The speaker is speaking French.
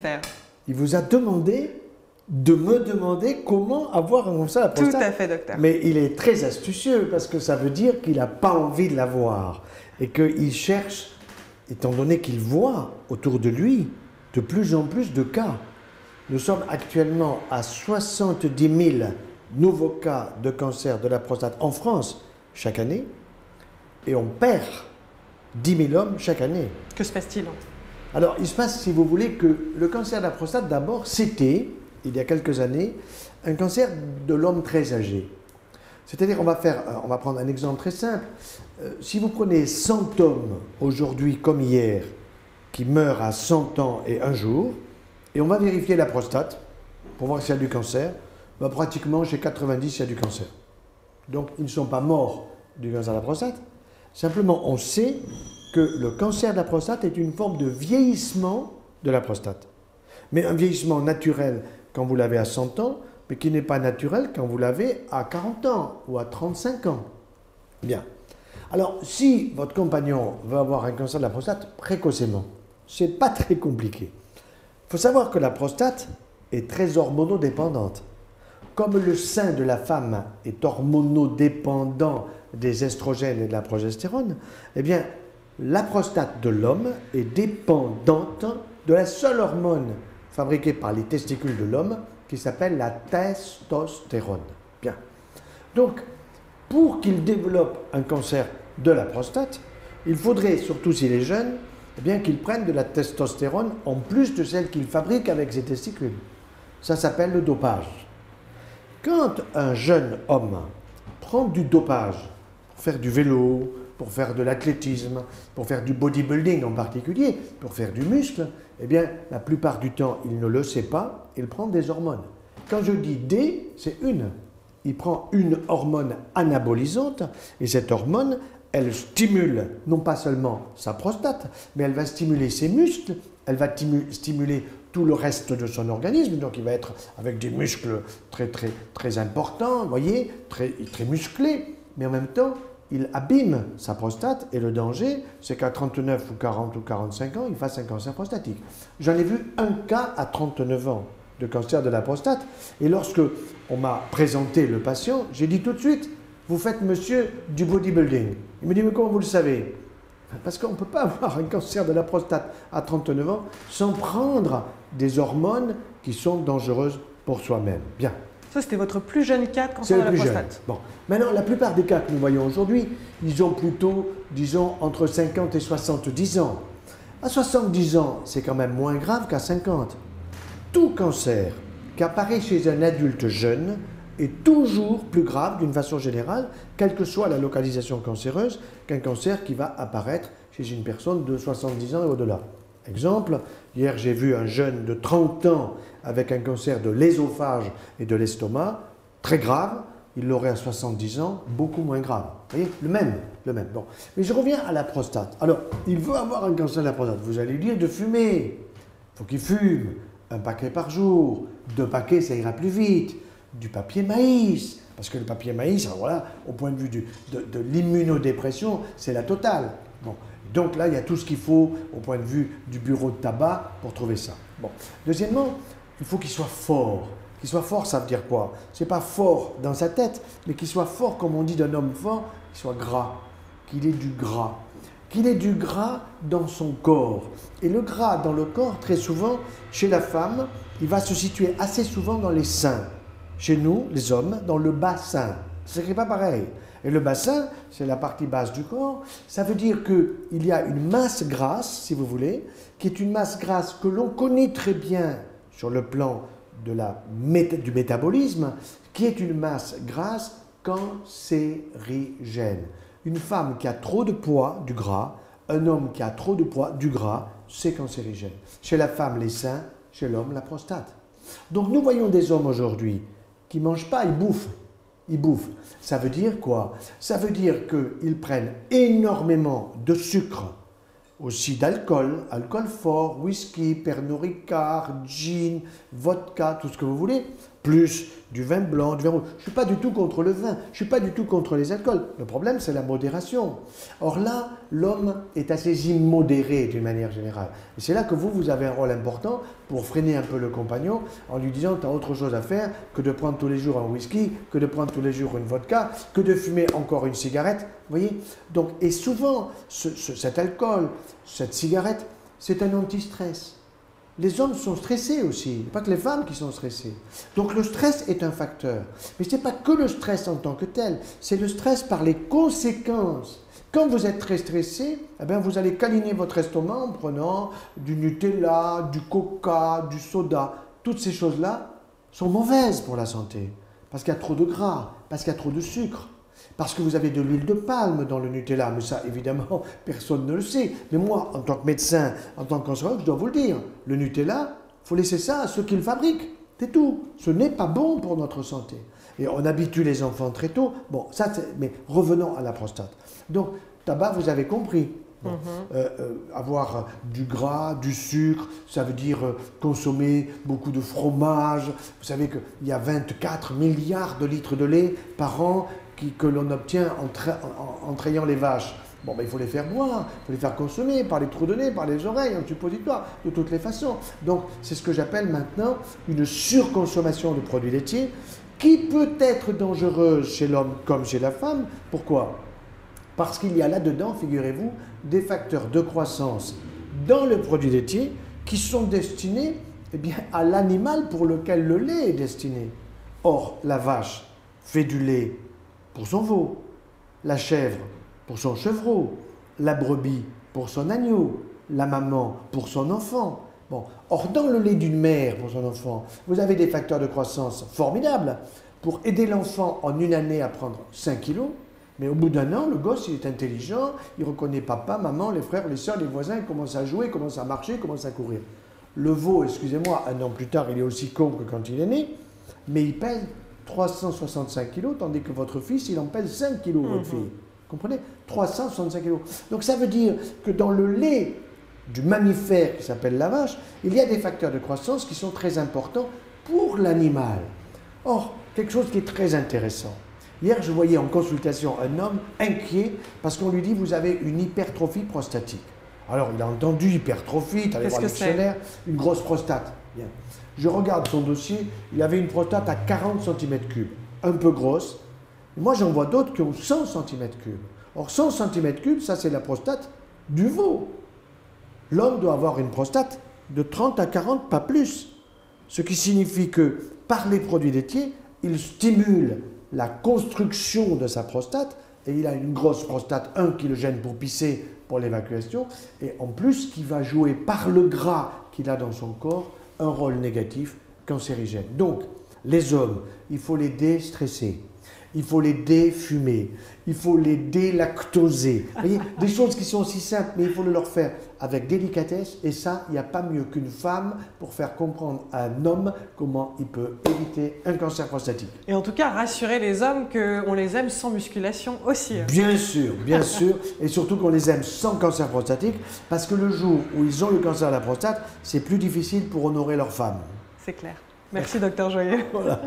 Faire. Il vous a demandé de me demander comment avoir un cancer de la prostate. Tout à fait, docteur. Mais il est très astucieux parce que ça veut dire qu'il n'a pas envie de l'avoir et qu'il cherche, étant donné qu'il voit autour de lui de plus en plus de cas. Nous sommes actuellement à 70 000 nouveaux cas de cancer de la prostate en France chaque année et on perd 10 000 hommes chaque année. Que se passe-t-il? Alors, il se passe, si vous voulez, que le cancer de la prostate, d'abord, c'était, il y a quelques années, un cancer de l'homme très âgé. C'est-à-dire, on va prendre un exemple très simple. Si vous prenez 100 hommes, aujourd'hui comme hier, qui meurent à 100 ans et un jour, et on va vérifier la prostate, pour voir s'il y a du cancer, ben, pratiquement chez 90, il y a du cancer. Donc, ils ne sont pas morts du cancer de la prostate. Simplement, on sait que le cancer de la prostate est une forme de vieillissement de la prostate. Mais un vieillissement naturel quand vous l'avez à 100 ans, mais qui n'est pas naturel quand vous l'avez à 40 ans ou à 35 ans. Bien. Alors, si votre compagnon veut avoir un cancer de la prostate, précocement, c'est pas très compliqué. Il faut savoir que la prostate est très hormonodépendante. Comme le sein de la femme est hormonodépendant des estrogènes et de la progestérone, eh bien, la prostate de l'homme est dépendante de la seule hormone fabriquée par les testicules de l'homme qui s'appelle la testostérone. Bien. Donc, pour qu'il développe un cancer de la prostate, il faudrait, surtout s'il est jeune, eh bien qu'il prenne de la testostérone en plus de celle qu'il fabrique avec ses testicules. Ça s'appelle le dopage. Quand un jeune homme prend du dopage pour faire du vélo, pour faire de l'athlétisme, pour faire du bodybuilding en particulier, pour faire du muscle, eh bien, la plupart du temps, il ne le sait pas, il prend des hormones. Quand je dis D, c'est une. Il prend une hormone anabolisante, et cette hormone, elle stimule non pas seulement sa prostate, mais elle va stimuler ses muscles, elle va stimuler tout le reste de son organisme, donc il va être avec des muscles très importants, vous voyez, très musclés, mais en même temps, il abîme sa prostate et le danger, c'est qu'à 39 ou 40 ou 45 ans, il fasse un cancer prostatique. J'en ai vu un cas à 39 ans de cancer de la prostate et lorsque on m'a présenté le patient, j'ai dit tout de suite, vous faites monsieur du bodybuilding. Il me dit, mais comment vous le savez? Parce qu'on ne peut pas avoir un cancer de la prostate à 39 ans sans prendre des hormones qui sont dangereuses pour soi-même. Bien. Ça, c'était votre plus jeune cas de cancer de la prostate. Bon. Maintenant, la plupart des cas que nous voyons aujourd'hui, ils ont plutôt, disons, entre 50 et 70 ans. À 70 ans, c'est quand même moins grave qu'à 50. Tout cancer qui apparaît chez un adulte jeune est toujours plus grave, d'une façon générale, quelle que soit la localisation cancéreuse, qu'un cancer qui va apparaître chez une personne de 70 ans et au-delà. Exemple, hier j'ai vu un jeune de 30 ans avec un cancer de l'ésophage et de l'estomac, très grave, il l'aurait à 70 ans, beaucoup moins grave. Vous voyez, le même. Bon. Mais je reviens à la prostate. Alors, il veut avoir un cancer de la prostate. Vous allez lui dire de fumer. Il faut qu'il fume. Un paquet par jour. 2 paquets, ça ira plus vite. Du papier maïs. Parce que le papier maïs, alors voilà, au point de vue de l'immunodépression, c'est la totale. Bon. Donc là, il y a tout ce qu'il faut au point de vue du bureau de tabac pour trouver ça. Bon. Deuxièmement, il faut qu'il soit fort. Qu'il soit fort, ça veut dire quoi? C'est pas fort dans sa tête, mais qu'il soit fort, comme on dit d'un homme fort, qu'il soit gras, qu'il ait du gras. Qu'il ait du gras dans son corps. Et le gras dans le corps, très souvent, chez la femme, il va se situer assez souvent dans les seins. Chez nous, les hommes, dans le bassin. C'est pas pareil. Et le bassin, c'est la partie basse du corps. Ça veut dire qu'il y a une masse grasse, si vous voulez, qui est une masse grasse que l'on connaît très bien sur le plan du métabolisme, qui est une masse grasse cancérigène. Une femme qui a trop de poids, du gras, un homme qui a trop de poids, du gras, c'est cancérigène. Chez la femme, les seins, chez l'homme, la prostate. Donc nous voyons des hommes aujourd'hui qui ne mangent pas, ils bouffent. Ils bouffent. Ça veut dire quoi? Ça veut dire qu'ils prennent énormément de sucre, aussi d'alcool, alcool fort, whisky, Pernod Ricard, gin, vodka, tout ce que vous voulez, plus du vin blanc, du vin rouge. Je ne suis pas du tout contre le vin, je ne suis pas du tout contre les alcools. Le problème, c'est la modération. Or là, l'homme est assez immodéré d'une manière générale. Et c'est là que vous avez un rôle important pour freiner un peu le compagnon en lui disant « tu as autre chose à faire que de prendre tous les jours un whisky, que de prendre tous les jours une vodka, que de fumer encore une cigarette. » Vous voyez? Donc, et souvent, cet alcool, cette cigarette, c'est un anti-stress. Les hommes sont stressés aussi, il n'y a pas que les femmes qui sont stressées. Donc le stress est un facteur. Mais ce n'est pas que le stress en tant que tel, c'est le stress par les conséquences. Quand vous êtes très stressé, eh bien vous allez câliner votre estomac en prenant du Nutella, du Coca, du soda. Toutes ces choses-là sont mauvaises pour la santé, parce qu'il y a trop de gras, parce qu'il y a trop de sucre. Parce que vous avez de l'huile de palme dans le Nutella, mais ça, évidemment, personne ne le sait. Mais moi, en tant que médecin, en tant que cancérologue, je dois vous le dire. Le Nutella, il faut laisser ça à ceux qui le fabriquent. C'est tout. Ce n'est pas bon pour notre santé. Et on habitue les enfants très tôt. Bon, ça, mais revenons à la prostate. Donc, tabac, vous avez compris. Bon, avoir du gras, du sucre, ça veut dire consommer beaucoup de fromage. Vous savez qu'il y a 24 milliards de litres de lait par an que l'on obtient en trayant les vaches. Bon, ben, il faut les faire boire, il faut les faire consommer par les trous de nez, par les oreilles, en suppositoire, de toutes les façons. Donc, c'est ce que j'appelle maintenant une surconsommation de produits laitiers qui peut être dangereuse chez l'homme comme chez la femme. Pourquoi ? Parce qu'il y a là-dedans, figurez-vous, des facteurs de croissance dans le produit laitier qui sont destinés à l'animal pour lequel le lait est destiné. Or, la vache fait du lait pour son veau, la chèvre pour son chevreau, la brebis pour son agneau, la maman pour son enfant. Bon. Or, dans le lait d'une mère pour son enfant, vous avez des facteurs de croissance formidables pour aider l'enfant en une année à prendre 5 kilos. Mais au bout d'un an, le gosse, il est intelligent, il reconnaît papa, maman, les frères, les soeurs, les voisins, il commence à jouer, il commence à marcher, il commence à courir. Le veau, excusez-moi, un an plus tard, il est aussi con que quand il est né, mais il pèse 365 kilos, tandis que votre fils, il en pèse 5 kilos, votre fille. Vous comprenez? 365 kilos. Donc ça veut dire que dans le lait du mammifère qui s'appelle la vache, il y a des facteurs de croissance qui sont très importants pour l'animal. Or, quelque chose qui est très intéressant. Hier, je voyais en consultation un homme inquiet parce qu'on lui dit « vous avez une hypertrophie prostatique ». Alors, il a entendu hypertrophie, il allait voir le dictionnaire, une grosse prostate. Bien. Je regarde son dossier, il avait une prostate à 40 cm3, un peu grosse. Moi, j'en vois d'autres qui ont 100 cm3. Or, 100 cm3, ça c'est la prostate du veau. L'homme doit avoir une prostate de 30 à 40, pas plus. Ce qui signifie que, par les produits laitiers, il stimule la construction de sa prostate, et il a une grosse prostate, qui le gêne pour pisser, pour l'évacuation, et en plus qui va jouer par le gras qu'il a dans son corps un rôle négatif cancérigène. Donc, les hommes, il faut les déstresser, il faut les défumer, il faut les délactoser. Vous voyez, des choses qui sont aussi simples, mais il faut le leur faire avec délicatesse, et ça, il n'y a pas mieux qu'une femme pour faire comprendre à un homme comment il peut éviter un cancer prostatique. Et en tout cas, rassurer les hommes qu'on les aime sans musculation aussi. Bien sûr, et surtout qu'on les aime sans cancer prostatique, parce que le jour où ils ont le cancer de la prostate, c'est plus difficile pour honorer leur femme. C'est clair. Merci, docteur Joyeux. Voilà.